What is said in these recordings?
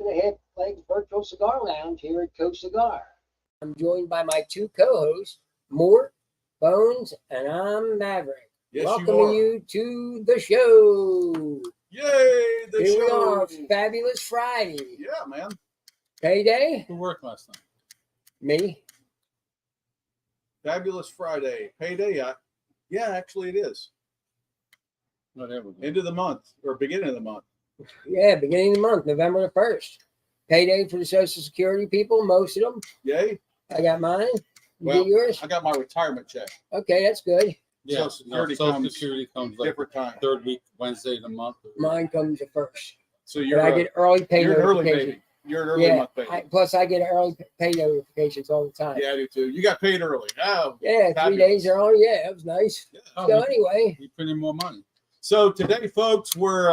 the Half Legs Virtual Cigar Lounge here at Co Cigar. I'm joined by my two co-hosts, Mort, Bones, and I'm Maverick. Yes, Welcoming you to the show. Yay! The Here show. we are, Fabulous Friday. Yeah, man. Payday? Who worked last night? Me. Fabulous Friday. Payday. Yeah, actually it is. Whatever. End of the month or beginning of the month. Yeah, beginning of the month, November the 1st. Payday for the Social Security people, most of them. Yay. I got mine. You Well, get yours? I got my retirement check. Okay, that's good. Yeah, Social Security comes like Different time. third week, Wednesday of the month. Mine comes the 1st. So But you're I get early pay you're an early notification. baby. You're an early month baby. Plus I get early pay notifications all the time. Yeah, I do too. You got paid early. Oh, Yeah, fabulous. 3 days early. Yeah, that was nice. Yeah. So anyway, We put in more money. So today, folks, we're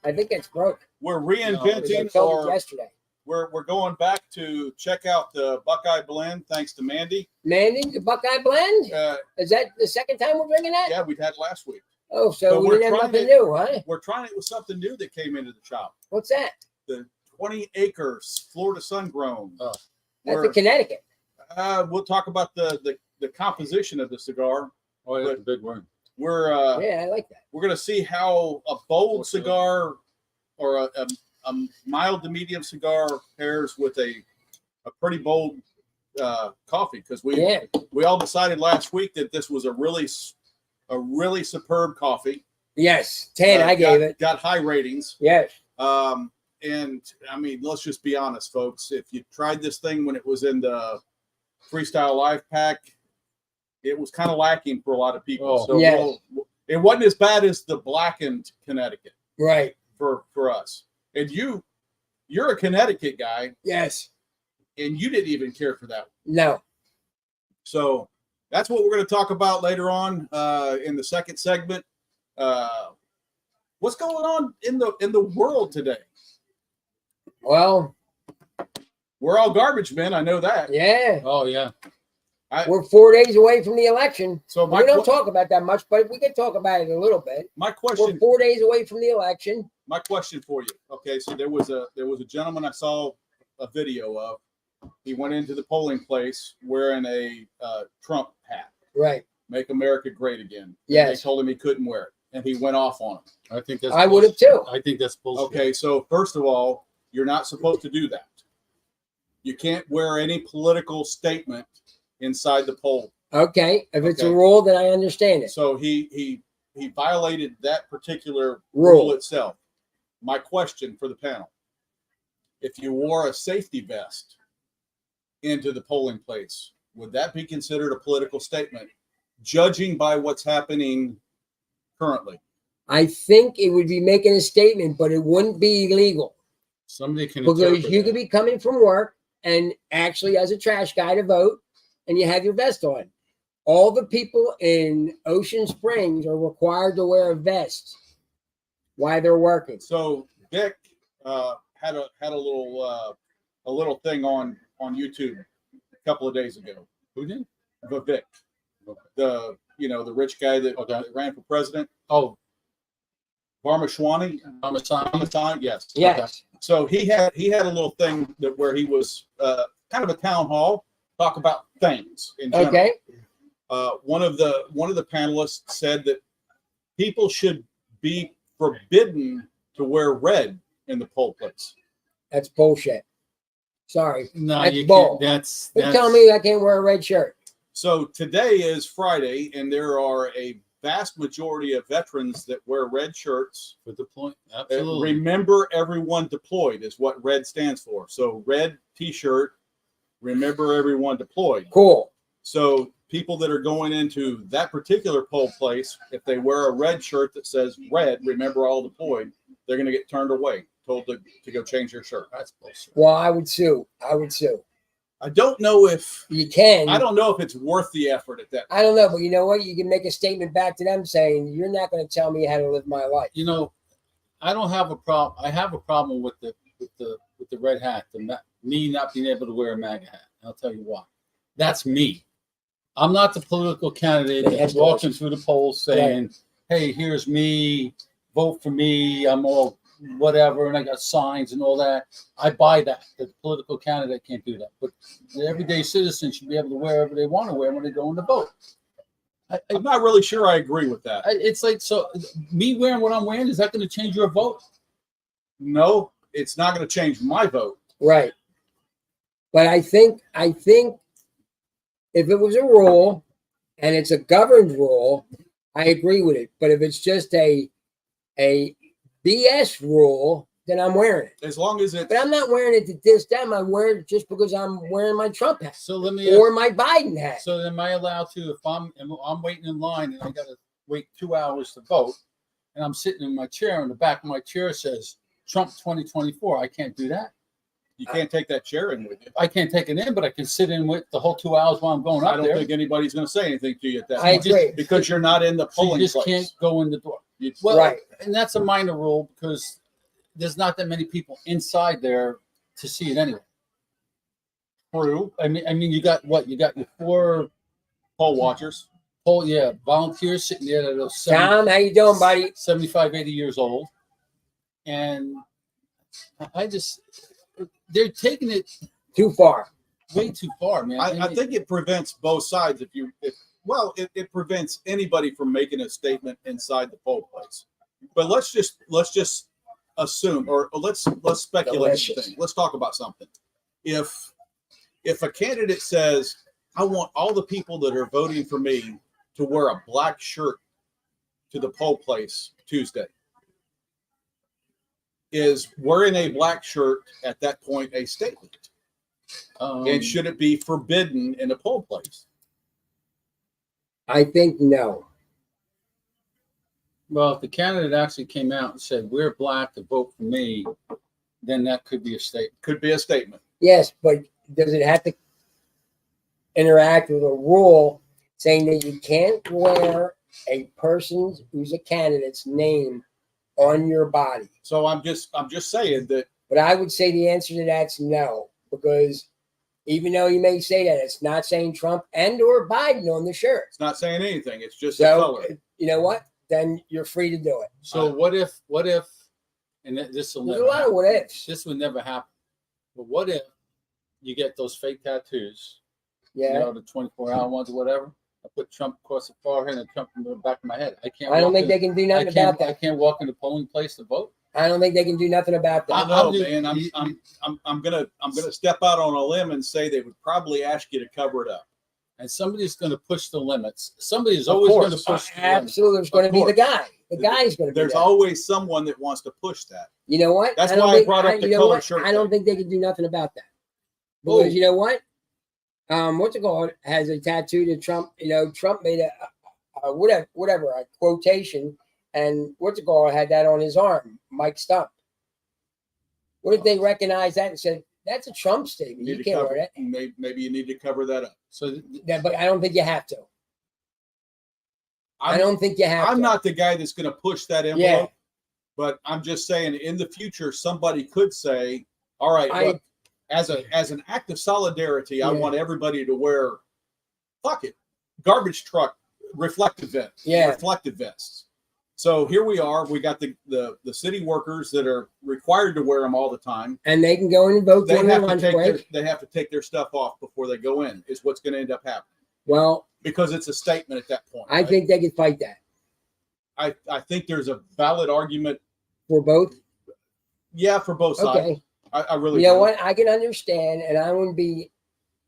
I think it's broke. we're I reinventing told it or yesterday. we're going back to check out the Buckeye Blend thanks to Mandy. Mandy, the Buckeye Blend? Uh, Is that the second time we're drinking that? yeah, we had last week. Oh, so But we we're didn't have trying nothing it. new, huh? We're trying it with something new that came into the shop. What's that? The 20 acres Florida sun grown. Oh. That's in Connecticut. We'll talk about the composition of the cigar. Oh, yeah, big word. We're Yeah, I like that. we're gonna see how a bold cigar or a mild to medium cigar pairs with a pretty bold coffee, because we all decided last week that this was a really superb coffee. Yes, 10 I gave it. Got high ratings. Yes. And I mean, let's just be honest, folks. If you tried this thing when it was in the Freestyle Life Pack, it was kind of lacking for a lot of people. Oh. So Yes. it wasn't as bad as the blackened Connecticut Right. for us. And you're a Connecticut guy, Yes. and you didn't even care for that one. No. So that's what we're going to talk about later on in the second segment. What's going on in the world today? Well, We're all garbage men. I know that. yeah. Oh, yeah. We're 4 days away from the election. So We don't talk about that much, but we can talk about it a little bit. my We're question 4 days away from the election. my question for you. Okay, so there was a gentleman I saw a video of. He went into the polling place wearing a Trump hat. Right. Make America great again. Yes. They told him he couldn't wear it, and he went off on him. I think that's I would have too. I think that's bullshit. Okay, so first of all, you're not supposed to do that. You can't wear any political statement inside the poll. Okay. If it's a Okay. rule, then I understand it. So he violated that particular Rule. rule itself. My question for the panel: if you wore a safety vest into the polling place, would that be considered a political statement, judging by what's happening currently? I think it would be making a statement, but it wouldn't be illegal Somebody can because interpret you that. could be coming from work and actually as a trash guy to vote and you have your vest on. All the people in Ocean Springs are required to wear a vest while they're working. So Vic had a little thing on YouTube a couple of days ago. Who did? Vic, the rich guy that ran for president. Oh, Varmashwani. Parmesan. Yes. Yes. Okay. So he had a little thing where he was kind of a town hall, talk about things in general. Okay. One of the panelists said that people should be forbidden to wear red in the poll place. That's bullshit. Sorry. No, That's you bull. can't. That's You're telling me I can't wear a red shirt. So today is Friday, and there are a vast majority of veterans that wear red shirts. for the point. Absolutely. Remember everyone deployed is what red stands for. So red T-shirt, remember everyone deployed. Cool. So people that are going into that particular poll place, if they wear a red shirt that says red, remember all deployed, they're going to get turned away, told to go change their shirt. That's bullshit. Well, I would sue. I don't know if You can. I don't know if it's worth the effort at that. I don't know, but you know what? You can make a statement back to them saying, you're not going to tell me how to live my life. You know, I don't have a problem. I have a problem with the red hat. Me not being able to wear a MAGA hat. I'll tell you why. That's me. I'm not the political candidate that's walking through the polls saying, "Hey, here's me. Vote for me. I'm all whatever, and I got signs and all that. I buy that. The political candidate can't do that, but the everyday citizen should be able to wear whatever they want to wear when they go in the vote. I'm not really sure I agree with that. It's like, so me wearing what I'm wearing, is that going to change your vote? No, it's not going to change my vote. Right. But I think if it was a rule and it's a governed rule, I agree with it. But if it's just a BS rule, then I'm wearing it. As long as it's. But I'm not wearing it to diss them. I'm wearing it just because I'm wearing my Trump hat So let me. or my Biden hat. So am I allowed to, if I'm waiting in line and I got to wait 2 hours to vote, and I'm sitting in my chair, and the back of my chair says Trump 2024, I can't do that. You can't take that chair in with you. I can't take it in, but I can sit in with the whole 2 hours while I'm going up I don't there. think anybody's going to say anything to you at that I point. agree. Because you're not in the So polling you just place. can't go in the door. Well, Right. And that's a minor rule because there's not that many people inside there to see it anyway. True. I mean, you got what? You got your 4 Poll watchers. volunteers sitting there that are Tom, how you doing, buddy? 75, 80 years old. And they're taking it Too far. way too far, man. I think it prevents both sides. It prevents anybody from making a statement inside the poll place. But let's just assume, or let's speculate. Delicious. Let's talk about something. If a candidate says, I want all the people that are voting for me to wear a black shirt to the poll place Tuesday, is wearing a black shirt at that point a statement? And should it be forbidden in a poll place? I think no. Well, if the candidate actually came out and said, we're black to vote for me, then that could be a statement. Could be a statement. Yes, but does it have to interact with a rule saying that you can't wear a person who's a candidate's name on your body? So I'm just saying that. But I would say the answer to that's no, because even though you may say that, it's not saying Trump and or Biden on the shirt. It's not saying anything. It's just a So color. you know what? Then you're free to do it. So what if, and this will There's never a lot of happen. what ifs. This would never happen. But what if you get those fake tattoos, Yeah. the 24-hour ones or whatever? I put Trump across the forehead and Trump in the back of my head. I can't. I don't walk think in- they can do I nothing can't. about I that. can't walk in the polling place to vote. I don't think they can do nothing about that. I know, man. I'm gonna step out on a limb and say they would probably ask you to cover it up. And somebody's going to push the limits. Somebody is Of always going course. to push the limits. Absolutely. There's going to be the course. guy. The guy's going to be There's there. always someone that wants to push that. You know what? That's I don't why I think- brought up the you know color what? shirt I don't thing. think they can do nothing about that. Oh. Because you know what? What's it called? Has a tattoo to Trump. Trump made a whatever a quotation, and what's it called had that on his arm. Mike Stump. What if they recognized that and said that's a Trump statement? You can't wear that. Maybe you need to cover that up. So Yeah, but I don't think you have to. I don't think you have I'm to. not the guy that's going to push that envelope, but I'm just saying in the future somebody could say, "All right, look, as an act of solidarity, I want everybody to wear, garbage truck reflective vests." So here we are. We got the city workers that are required to wear them all the time. And they can go in and vote They during their have to lunch take break. they have to take their stuff off before they go in. Is what's going to end up happening Well, because it's a statement at that point. I right? think they could fight that I think there's a valid argument. for both. Yeah, for both sides. Okay. I really. You know do. what? I can understand, and I wouldn't be,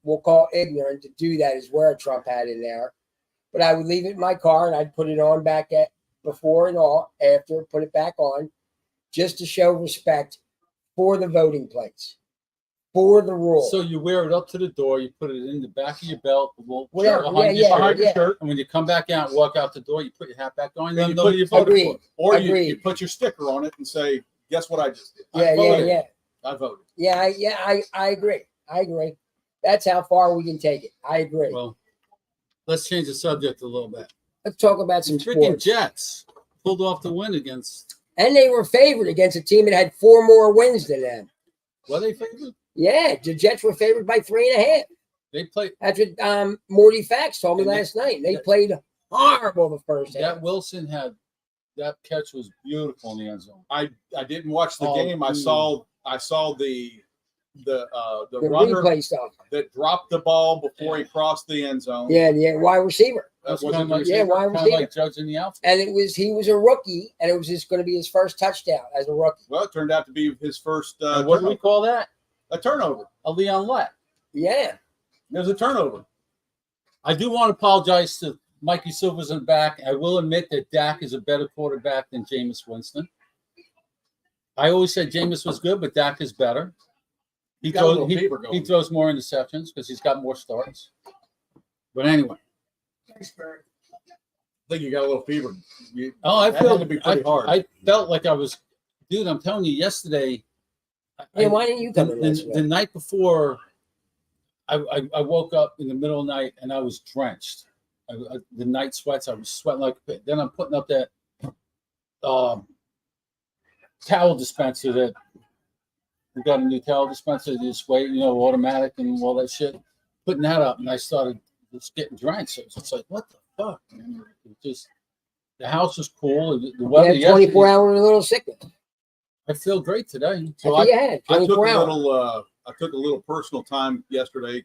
we'll call ignorant to do that, is wear a Trump hat in there. But I would leave it in my car and I'd put it on back at before and all, after, put it back on, just to show respect for the voting place, for the rule. So you wear it up to the door, you put it in the back of your belt, Whatever, behind yeah, your yeah. shirt, and when you come back out and walk out the door, you put your hat back on, Then you you know put- you voted Agreed. for. Or Agreed. you put your sticker on it and say, "Guess what I just did? I yeah, voted. I voted." I agree. I agree. That's how far we can take it. I agree. Well, let's change the subject a little bit. Let's talk about some Freaking sports. Jets pulled off the win against. And they were favored against a team that had 4 more wins than them. Were they favored? Yeah, the Jets were favored by 3.5. They played. That's what Morty Fax told me And last night. They played horrible the first half. That Wilson had that catch was beautiful in the end zone. I didn't watch the Oh, game. I dude. saw the The runner replay stuff. that dropped the ball before he crossed the end zone. Yeah, wide receiver. That's Was kind it of the like, receiver? wide kind of receiver. like judging the outfit. And he was a rookie, and it was just going to be his first touchdown as a rookie. Well, it turned out to be his first And what do we call that? a turnover. A Leon Lett. Yeah. It was a turnover. I do want to apologize to Mikey Silver's in the back. I will admit that Dak is a better quarterback than Jameis Winston. I always said Jameis was good, but Dak is better. He Got a little fever throws, going. he throws more interceptions because he's got more starts. But anyway. I think you got a little fever. I that feel had to be pretty hard. I felt like I was, dude. I'm telling you, yesterday. Yeah, why didn't you come in the night before? I woke up in the middle of the night and I was drenched. The night sweats. I was sweating like a pit. Then I'm putting up that towel dispenser that we got a new towel dispenser this way, automatic and all that shit. Putting that up, and I started just getting drenched. So it's like, what the fuck, man? It just the house was cool. The weather. You had 24-hour little sickness. I feel great today. So I had took 24 a hours. little. I took a little personal time yesterday,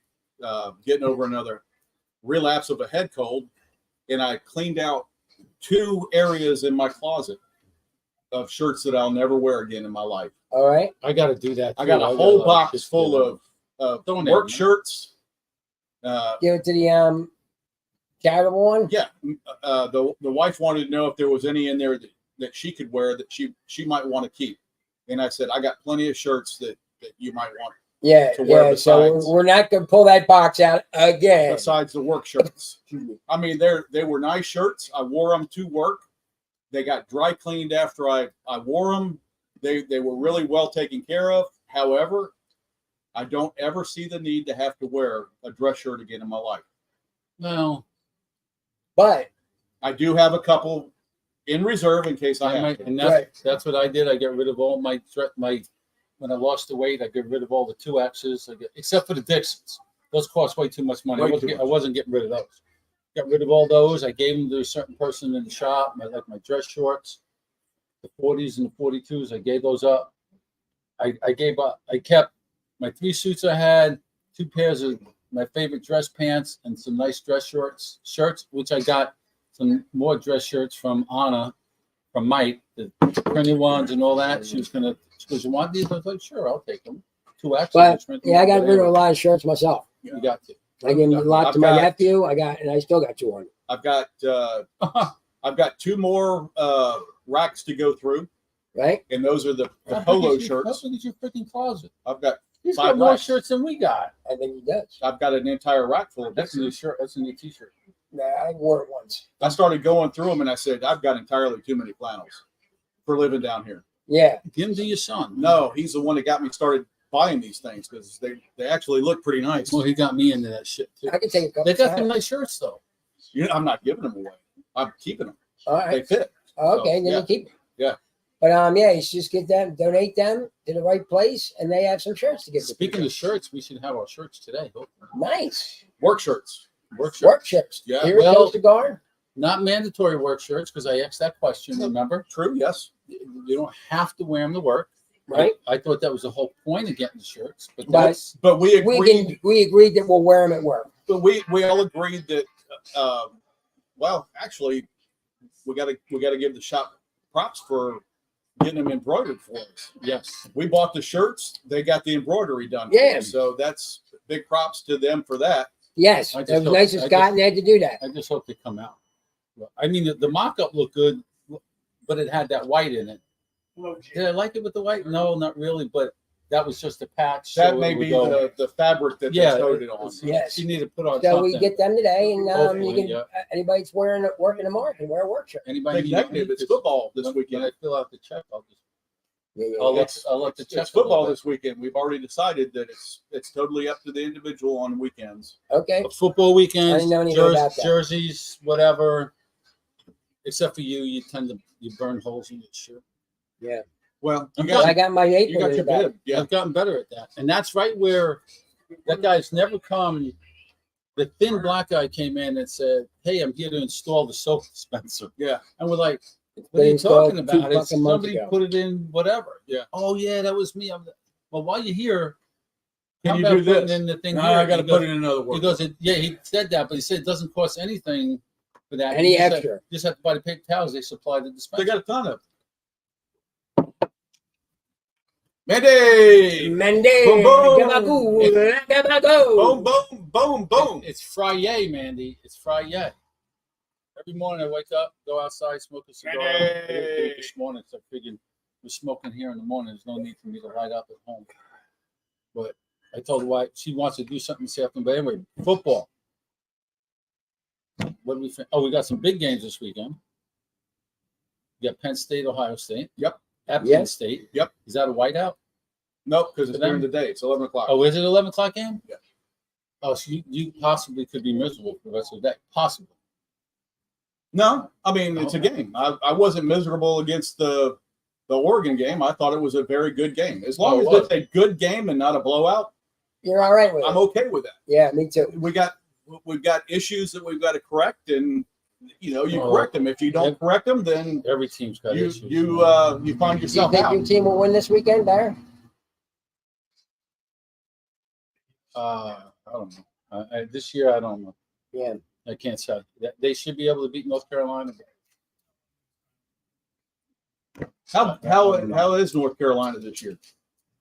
getting over another relapse of a head cold, and I cleaned out 2 areas in my closet of shirts that I'll never wear again in my life. All right. I got to do that. I got a whole box full of Donate, work man. shirts. Give it to the charitable one. Yeah, the wife wanted to know if there was any in there that she could wear that she might want to keep, and I said I got plenty of shirts that you might want. Yeah, To wear yeah. So besides. we're not going to pull that box out again. Besides the work shirts. I mean, they were nice shirts. I wore them to work. They got dry cleaned after I wore them. They were really well taken care of. However, I don't ever see the need to have to wear a dress shirt again in my life. No, But I do have a couple in reserve in case I have to. and Right. that's what I did. I got rid of all my when I lost the weight. I got rid of all the 2X's, except for the Dixons. Those cost way too much money. I wasn't getting rid of those. Got rid of all those. I gave them to a certain person in the shop. My dress shorts, the 40s and the 42s. I gave those up. I gave up. I kept my 3 suits I had, 2 pairs of my favorite dress pants, and some nice dress shirts, which I got some more dress shirts from Anna, from Mike, the printed ones and all that. She goes, you want these? I was like, sure, I'll take them. 2X. But yeah, I got rid of a lot of shirts myself. You got to. I gave a lot to my I've got- nephew. and I still got 200. I've got 2 more racks to go through, Right? and those are the polo shirts. How big is your freaking closet? I've got He's 5 got more racks. shirts than we got. I think he does. I've got an entire rack full of That's a new Dixons. shirt. That's a new T-shirt. Nah, I wore it once. I started going through them, and I said, I've got entirely too many flannels for living down here. Yeah. Give them to your son. No, he's the one that got me started buying these things because they actually look pretty nice. Well, he got me into that shit too. I can take a couple. They got of some nice shirts though. I'm not giving them away. I'm keeping them. All They right. fit. Okay, So, then yeah. you keep them. Yeah. But yeah, you should just get them, donate them to the right place, and they have some shirts to give. to Speaking people. of shirts, we should have our shirts today. Nice Work shirts. Work shirts. work shirts. Yeah, Here it goes, Cigar. Not mandatory work shirts because I asked that question. Remember, True. Yes. you don't have to wear them to work. Right. I thought that was the whole point of getting the shirts, but But that's But we agreed. we agreed that we'll wear them at work. But we all agreed that. Well, actually, we got to give the shop props for getting them embroidered for us. yes. We bought the shirts; they got the embroidery done. Yeah. For us. So that's big props to them for that. Yes, I it just was hope- nice of I Scott and Ed to do that. I just hope they come out. I mean, the mock-up looked good, but it had that white in it. Did I like it with the white? No, not really. But that was just a patch. That so may it would be go- the fabric that yeah. they sewed it on. Yes. She needed to put on So something. we get them today, and Hopefully, you can yeah. anybody that's working tomorrow can wear a work shirt. Anybody Big need negative. anything? It's football this When weekend. I fill out the check, I'll It's- let the check. It's football this weekend. We've already decided that it's totally up to the individual on weekends. Okay. Football I weekends, didn't know anything about that. jerseys, whatever. Except for you tend to burn holes in your shirt. Yeah. Well, you Well, I got got my you apron. got in your the back. bid. Yeah. I've gotten better at that, and that's right where that guy's never come. The thin black guy came in and said, "Hey, I'm here to install the soap dispenser." Yeah. And we're like, What are you installed talking 2 about? It's fucking months somebody ago. put it in whatever. Yeah. Oh yeah, that was me. Well, while you're here, Can how you about do putting this? in the thing No, here? I got to He put goes- it in another He word. goes, yeah, he said that, but he said it doesn't cost anything for that. Any You just extra. just have to buy the paper towels. They supply the They dispenser. got a ton of. Mandy. Mandy, Boom, boom. gabagoo, gabagoo. Boom, boom, boom, boom. It's Friday, Mandy. It's Friday. Every morning I wake up, go outside, smoke a cigar. I didn't do it this morning, so I figured we're smoking here in the morning. There's no need for me to light up at home. But I told her why she wants to do something this afternoon. But anyway, football. What do we think? Oh, we got some big games this weekend. We got Penn State, Ohio State. Yep. At Yep. Penn State. Yep. Is that a whiteout? Nope, because it's For them? during the day. It's 11 o'clock. Oh, is it 11 o'clock game? Yeah. Oh, so you possibly could be miserable for the rest of the day. Possible. No, I mean, it's a game. I wasn't miserable against the Oregon game. I thought it was a very good game. As long as it's a good game and not a blowout, You're all right with I'm it. okay with that. Yeah, me too. We've got issues that we've got to correct, and you Oh, correct them. If you don't correct them, then Every team's got you issues. you find Do you yourself think out. your team will win this weekend, Barry? I don't know. This year, I don't know. Yeah. I can't say. They should be able to beat North Carolina. How is North Carolina this year?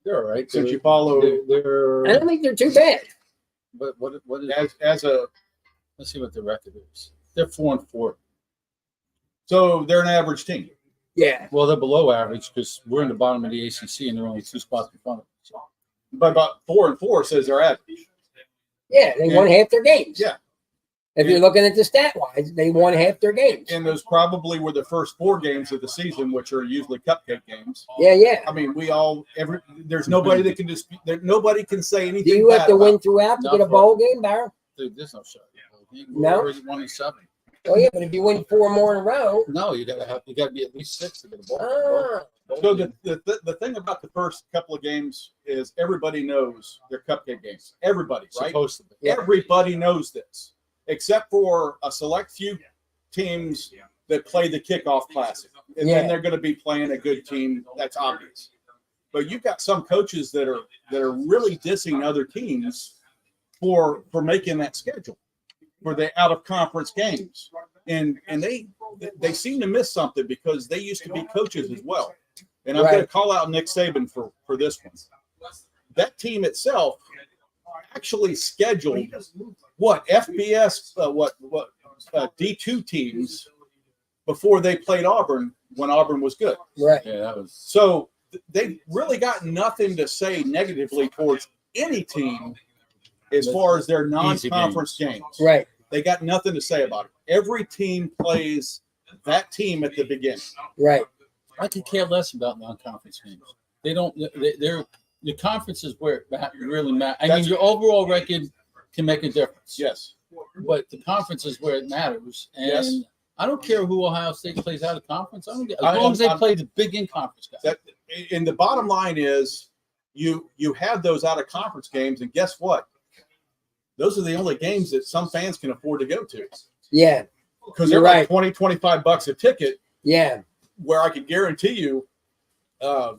They're all right. Since you follow They're I don't think they're too bad. what is as a let's see what the record is. They're 4-4. so they're an average team. Yeah. Well, they're below average because we're in the bottom of the ACC and they're only 2 spots in front of us. So, But about 4-4 says they're average. Yeah, they won half their games. Yeah. If you're looking at the stat wise, they won half their games. And those probably were the first 4 games of the season, which are usually cupcake games. Yeah. I mean, there's nobody that can dispute. Nobody can say anything. Do you have bad to about win throughout to get a bowl game, Barry? dude, there's no shot. No? We're already 1-7. Oh yeah, but if you win 4 more in a row, No, you gotta be at least 6 to get a ball. ah, So the thing about the first couple of games is everybody knows they're cupcake games. Everybody, right? Supposed to be. Yeah. Everybody knows this, except for a select few teams that play the kickoff classic, and Yeah. then they're going to be playing a good team. That's obvious. But you've got some coaches that are really dissing other teams for making that schedule for the out of conference games, and they seem to miss something because they used to be coaches as well. And I'm going to call out Nick Saban for this one. That team itself actually scheduled FBS D2 teams before they played Auburn when Auburn was good. right. Yeah, that was. So they really got nothing to say negatively towards any team as far as their non-conference games. Right. They got nothing to say about it. Every team plays that team at the beginning. Right. I could care less about non-conference games. They don't. They're the conference is where it really matters. I mean, your overall record can make a difference. Yes. But the conference is where it matters. And Yes. I don't care who Ohio State plays out of conference. I don't get, as long as they play the big in-conference guys. And the bottom line is you have those out of conference games, and guess what? Those are the only games that some fans can afford to go to. Yeah. Because they're You're like right. $20, $25 a ticket, Yeah. where I can guarantee you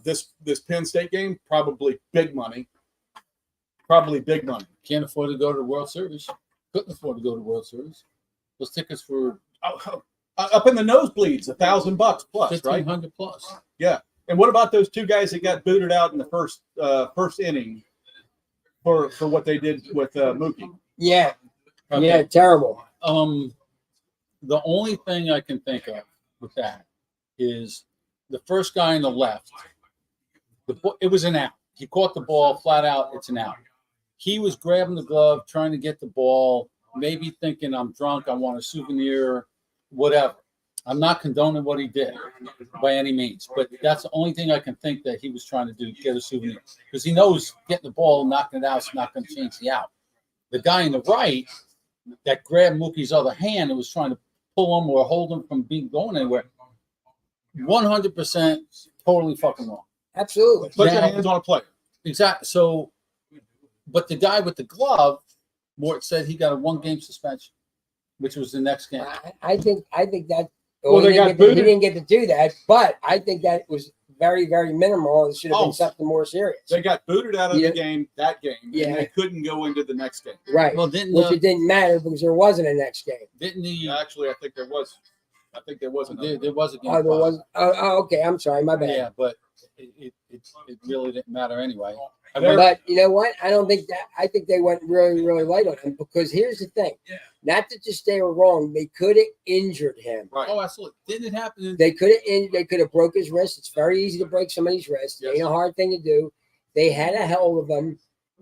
this Penn State game, probably big money. Probably big money. Can't afford to go to the World Series. Couldn't afford to go to the World Series. Those tickets were Up in the nosebleeds, $1,000 plus, right? $1,500 plus. Yeah. And what about those 2 guys that got booted out in the first inning for what they did with Mookie? Yeah. Okay. Yeah. Terrible. The only thing I can think of with that is the first guy on the left. It was an out. He caught the ball flat out. It's an out. He was grabbing the glove, trying to get the ball, maybe thinking, I'm drunk, I want a souvenir, whatever. I'm not condoning what he did by any means, but that's the only thing I can think that he was trying to do, get a souvenir. Because he knows getting the ball, knocking it out is not going to change the out. The guy on the right that grabbed Mookie's other hand and was trying to pull him or hold him from going anywhere, 100% totally fucking wrong. Absolutely. Put your hands on a player. Exactly. So, but the guy with the glove, Mort said he got a 1-game suspension, which was the next game. I think that Well, they got he booted. didn't get to do that, but I think that was very, very minimal. It should have Oh. been something more serious. They got booted out of Yeah. the game, and Yeah. they couldn't go into the next game. Right. Well, didn't Which it didn't matter because there wasn't a next game. the Actually, I think there was. another there was a game? Oh, there was. Oh, okay. I'm sorry. My bad. Yeah, but it really didn't matter anyway. But you know what? I don't think that. I think they went really, really light on him because here's the thing. Not that just they were wrong. They could have injured him. Right. Oh, absolutely. Didn't it happen? They could have. They could have broke his wrist. It's very easy to break somebody's wrist. It ain't a hard thing to do. They had a hell of him,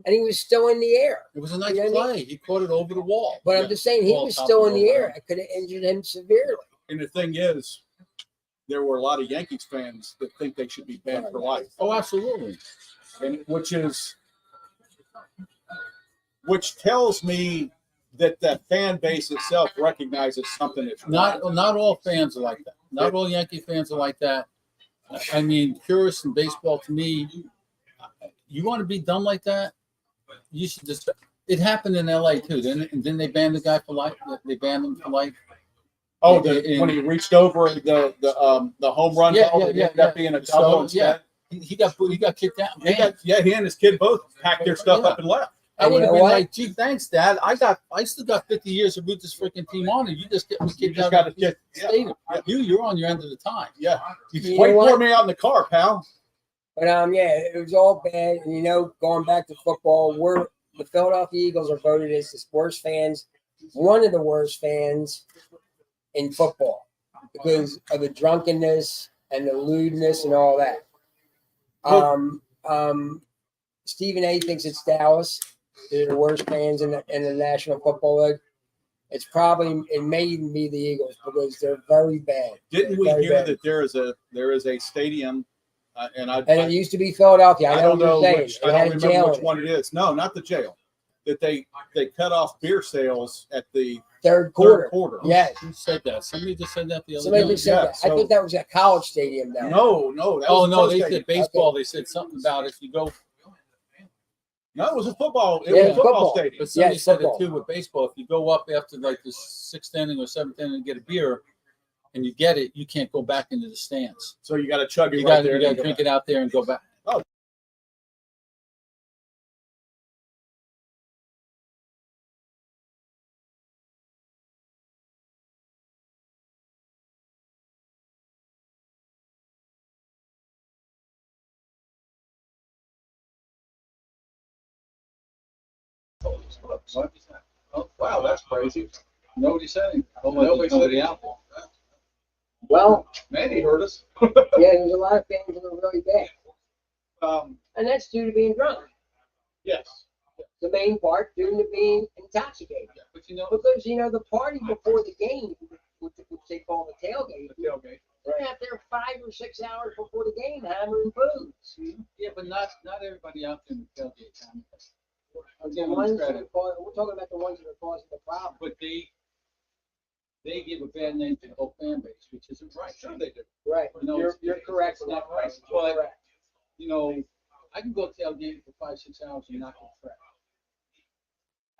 and he was still in the air. It was a nice You know what I play. He caught it over the wall. But I'm just saying he Ball was top still in of the the air. wall. I could have injured him severely. And the thing is, there were a lot of Yankees fans that think they should be banned for life, Oh, absolutely. and which tells me that fan base itself recognizes something that's Not wrong. all fans are like that. Not all Yankee fans are like that. I mean, purists in baseball, to me, you want to be done like that, you should just. It happened in L.A. too. Didn't they ban the guy for life? They banned him for life. Oh, when he reached over the home run ball, it ended up being a double instead. He got kicked out. He and his kid both packed their stuff up and left. I would You have know been what? like, gee, thanks, Dad. I still got 50 years to root this freaking team on, and you just get me You kicked just out got of to the get stadium. You're on your end of the time. Yeah. You Wait know what? for me out in the car, pal. But yeah, it was all bad. And you know, going back to football, the Philadelphia Eagles are voted as the worst fans, one of the worst fans in football because of the drunkenness and the lewdness and all that. Stephen A thinks it's Dallas. They're the worst fans in the National Football League. It may even be the Eagles because they're very bad. Didn't we Very hear bad. that there is a stadium, and it used to be Philadelphia. I don't know what you're which saying. I It don't had a jail remember which in it. one it is. No, not the jail. That they cut off beer sales at the Third quarter. third quarter. Yes. Who said that? Somebody just said that the other Somebody day. just said that. I thought that was a college stadium though. No. That Oh was a no, pro they stadium. said baseball. They said something about if you go. No, it was a football. It Yeah, was a football football. stadium. But somebody said football. it too with baseball. If you go up after like the sixth inning or seventh inning and get a beer, and you get it, you can't go back into the stands. So you got to chug it You right got there. to drink it out there and go back. Oh, wow, that's crazy. Nobody said anything. Nobody said Nobody out there. Well, Mandy heard us. yeah, there's a lot of fans that are really bad. And that's due to being drunk. Yes. The main part due to being intoxicated. But you know, Because, the party before the game, which they call the tailgate, The tailgate. they're out there 5 or 6 hours before the game hammering booze. yeah, but not everybody out there in the tailgate time. The ones that are we're talking about the ones that are causing the problem. But they give a bad name to the whole fan base, which isn't right. Sure they do. Right. No, You're it's correct. it's not right. You're But correct. I can go tailgate for 5-6 hours and not get fret.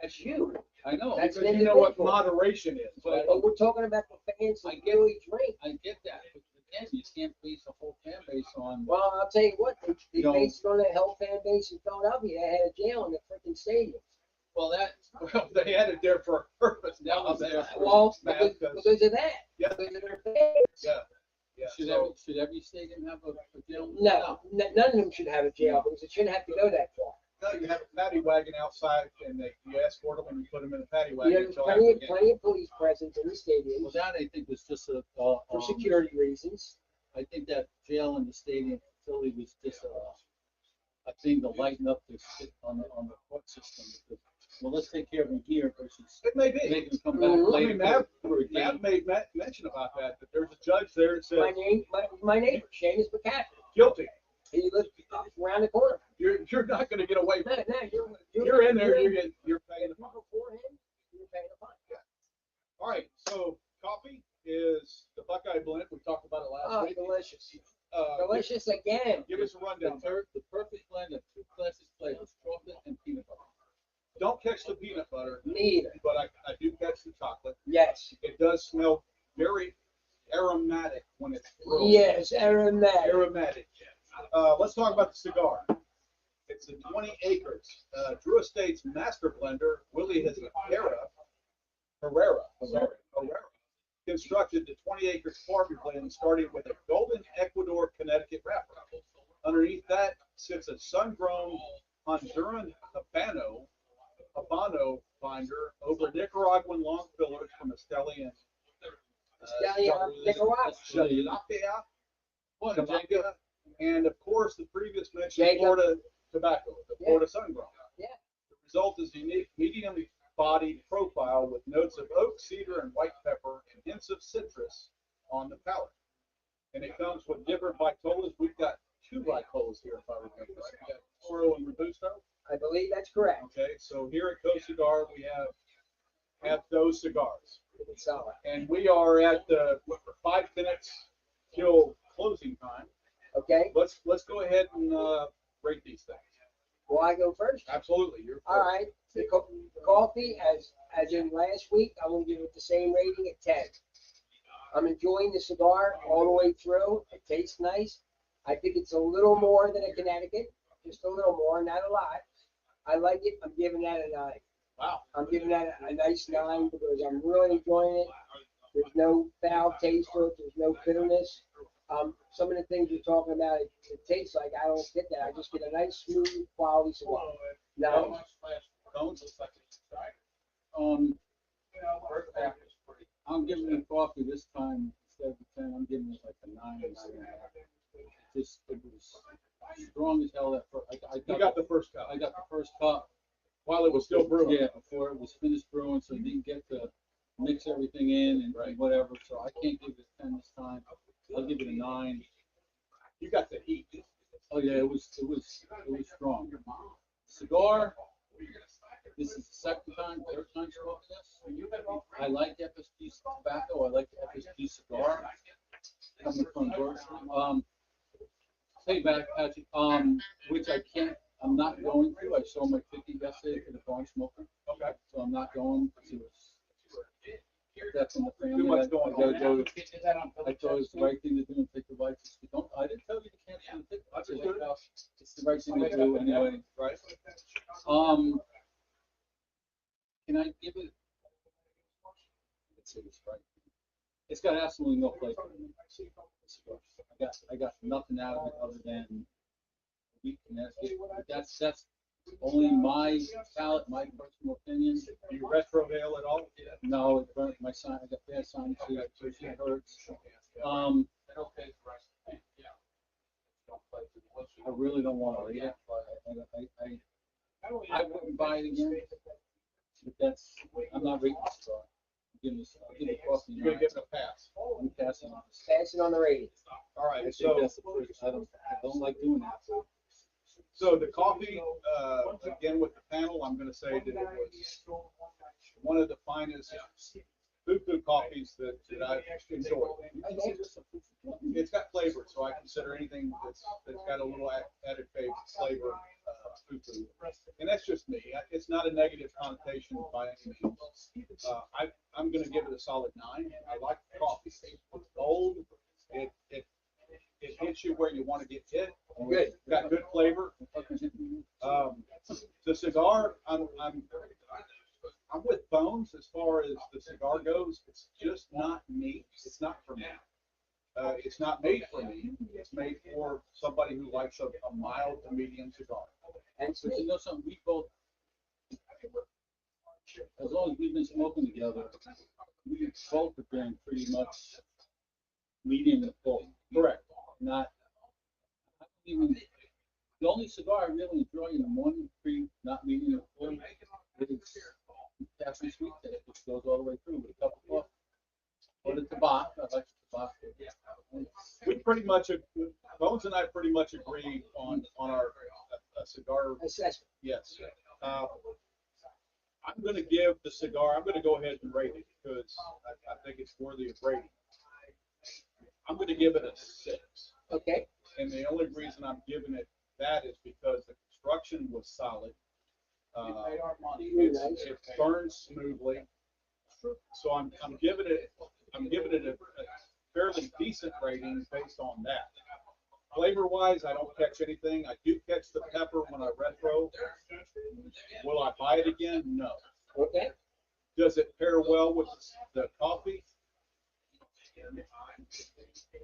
That's you. I know. That's Because an you know what individual. moderation is. But But we're talking about the fans that I get- really drink. I get that. But again, you can't base the whole fan base on. Well, I'll tell you what, they You know- based it on the hell fan base in Philadelphia. They had a jail in the freaking stadium. Well, Well, they had it there for a purpose. That was there. Well, Matt, because of that. Yeah. Because of their fans. Yeah. should every stadium have a jail? No, none of them should have a jail because it shouldn't have to go that far. No, you have a paddy wagon outside, and you escort them, and you put them in the paddy You wagon. know, there's until after the game. plenty of police presence in the stadium Well, that I think was just a for security reasons. I think that jail in the stadium facility was just a thing to lighten up the shit on the court system. Because, well, let's take care of them here versus It may be. making them come back Mhm. I later mean, Matt for a game. made mention about that there's a judge there that My says name, my neighbor, Seamus McCaffrey. guilty. He lives around the corner. You're not going to get away with No, it. no, You're in there. You're paying the If you fine. before him, you're paying a fine. All right. So coffee is the Buckeye Blend. We talked about it last Oh, week. delicious. Uh, Delicious again. Give us a rundown. The perfect blend of two classic flavors, chocolate and peanut butter. Don't catch the peanut butter, Me either. but I do catch the chocolate. Yes. It does smell very aromatic when it's brewed. Yes, aromatic. Aromatic. Let's talk about the cigar. It's a 20 acres. Drew Estate's master blender, Willie Herrera, constructed the 20 acres farming blend starting with a golden Ecuador Connecticut wrapper. Underneath that sits a sun-grown Honduran Habano binder over Nicaraguan long fillers from Esteli Jamaica, and of course the previous mentioned Florida tobacco, the Florida sun-grown. Yeah. The result is a unique, medium-bodied profile with notes of oak, cedar, and white pepper, and hints of citrus on the palate. And it comes with different vitolas. We've got 2 vitolas here, if I remember right. We got Toro and Robusto. I believe that's correct. Okay, so here at Co Cigar, we have those cigars. It's solid. And we are at 5 minutes till closing time. Okay. Let's go ahead and rate these things. Will I go first? Absolutely, you're first. All right. The coffee, as in last week, I'm going to give it the same rating at 10. I'm enjoying the cigar all the way through. It tastes nice. I think it's a little more than a Connecticut, just a little more, not a lot. I like it. I'm giving that a 9. Wow. I'm giving that a nice 9 because I'm really enjoying it. There's no foul taste to it. There's no bitterness. Some of the things you're talking about, it tastes like I don't get that. I just get a nice, smooth, quality cigar. No. I'm giving the coffee this time instead of a 10. I'm giving it like a 9. It was strong as hell. You got the first cup. I got the first cup While it was still brewing. Yeah, before it was finished brewing, so you didn't get to mix everything in and whatever. So I can't give it a 10 this time. I'll give it a 9. You got the heat. Oh yeah, it was strong. Cigar. This is the third time smoking this. I like FSG tobacco. I like the FSG cigar. Coming from Berkshire. Say back, Patrick. Which I'm not going to. I saw my 50 yesterday for the farm smoker. Okay. So I'm not going to. That's in the family. Too much going on. I thought it was the right thing to do and take the license. I didn't tell you to cancel the ticket. It's the right thing to do anyway. Right. Can I give it? Let's see, it's right. It's got absolutely no flavor. I got nothing out of it other than weak Connecticut. That's only my palate, my personal opinion. Do you retrohale at all? No, it burnt my sign. I got bad sinus, so it hurts. I really don't want to read it, but I wouldn't buy it again. But I'm not rating this cigar. I'll give it coffee. You're gonna give it a pass. I'm passing on this. Passing on the rating. All right. I think So that's the first. I don't like doing that. So the coffee, again with the panel, I'm going to say that it was one of the finest food coffees that I've enjoyed. It's got flavor, so I consider anything that's got a little added flavor food. And that's just me. It's not a negative connotation by any means. I'm going to give it a solid 9. I like the coffee. It's bold. It hits you where you want to get hit. Good. Got good flavor. The cigar, I'm with Bones as far as the cigar goes. It's just not me. It's not for me. It's not made for me. It's made for somebody who likes a mild to medium cigar. And But you know something, we both, as long as we've been smoking together, we both have been pretty much medium to full. Correct. Not, I don't even, the only cigar I really enjoy in the morning, not medium to full, is Captain Sweet Taste, which goes all the way through with a cup of coffee. Or the tobacco, I like the tobacco. We pretty much, Bones and I pretty much agree on our cigar. assessment. Yes. I'm going to give the cigar, I'm going to go ahead and rate it because I think it's worthy of rating. I'm going to give it a 6. Okay. And the only reason I'm giving it that is because the construction was solid. It burns smoothly. So I'm giving it fairly decent rating based on that. Flavor wise, I don't catch anything. I do catch the pepper when I retro. Will I buy it again? No. Okay. Does it pair well with the coffee?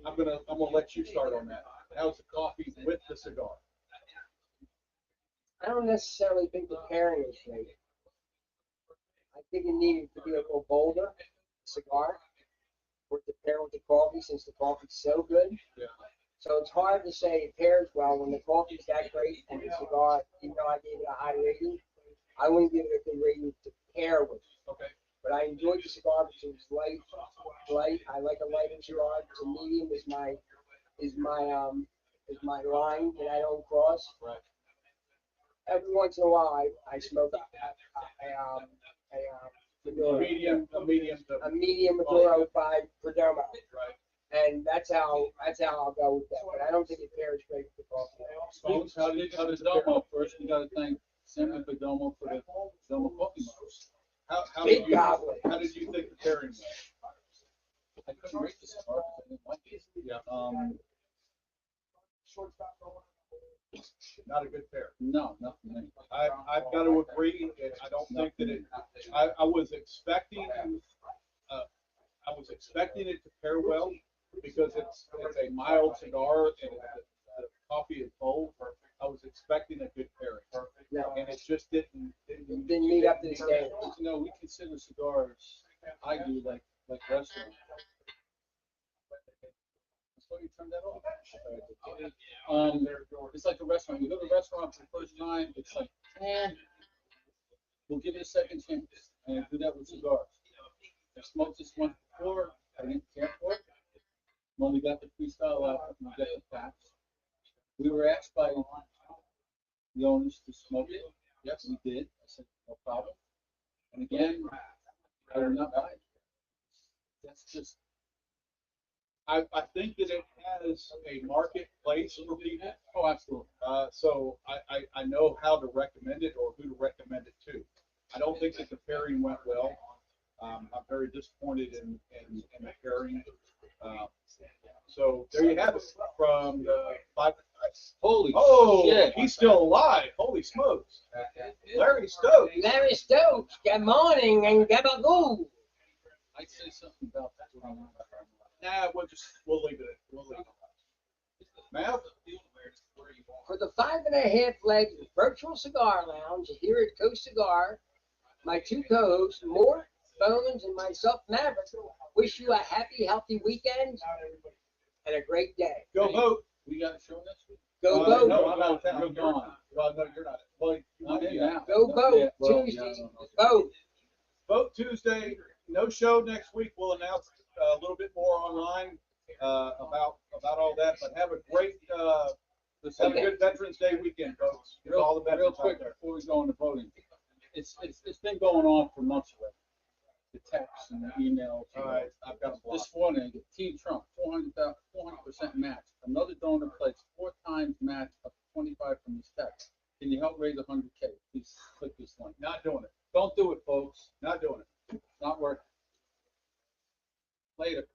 I'm gonna let you start on that. How's the coffee with the cigar? I don't necessarily think the pairing is great. I think it needed to be a little bolder, cigar, for it to pair with the coffee since the coffee's so good. Yeah. So it's hard to say it pairs well when the coffee's that great and the cigar, even though I gave it a high rating, I wouldn't give it a good rating to pair with. Okay. But I enjoyed the cigar because it was light. I like a lighter cigar. So medium is my line that I don't cross. Right. Every once in a while, I smoke Maduro. A medium Maduro by Perdomo, right. and that's how I'll go with that. But I don't think it pairs great with the coffee. Folks, how does Domo first? We got to thank Senator Perdomo for the Domo coffee mugs. How Big did you goblin. think the pairing was? I couldn't rate this cigar because I didn't like it. Yeah. Not a good pair. No, not for me. I've got to agree. I don't think that it. I was expecting. I was expecting it to pair well because it's a mild cigar and the coffee is bold. I was expecting a good pairing, No, and it just didn't. it didn't meet up to the standard. You know, we consider cigars, I do, like restaurants. So you turn that off. It's like a restaurant. You go to a restaurant for the first time, it's like, we'll give it a second chance. And I do that with cigars. I smoked this one before, I didn't care for it. When we got the freestyle out, we got the packs. We were asked by the owners to smoke it. Yes, we did. I said, no problem. And again, I will not buy it. That's just. I think that it has a marketplace for people. Oh, absolutely. So I know how to recommend it or who to recommend it to. I don't think that the pairing went well. I'm very disappointed in the pairing. So there you have it from the 5. Holy shit. He's still alive. Holy smokes. Larry Stokes. Larry Stokes, good morning and gabagoo. I'd say something about that. Nah, we'll leave it. We'll leave it. Mav? For the 5.5 legs virtual cigar lounge here at Coast Cigar, my two co-hosts, Mort, Bones, and myself, Maverick, wish you a happy, healthy weekend and a great day. Go vote. We got a show next week. Go vote. No, I'm out of town. You're gone. Well, no, you're not. Well, I'm in now. Go vote Yeah, well, Tuesday. yeah, Vote. Vote Tuesday. No show next week. We'll announce a little bit more online about all that. But have a great, have a good Veterans Day weekend, folks. Give all the Real veterans quick out there. before we go into voting, it's been going on for months already. The texts and the emails. All right, I've got a block. This morning, Team Trump, 400% match. Another donor pledged 4 times match up to 25 from this text. Can you help raise 100K? Please click this link. Not doing it. Don't do it, folks. Not doing it. It's not working. Later.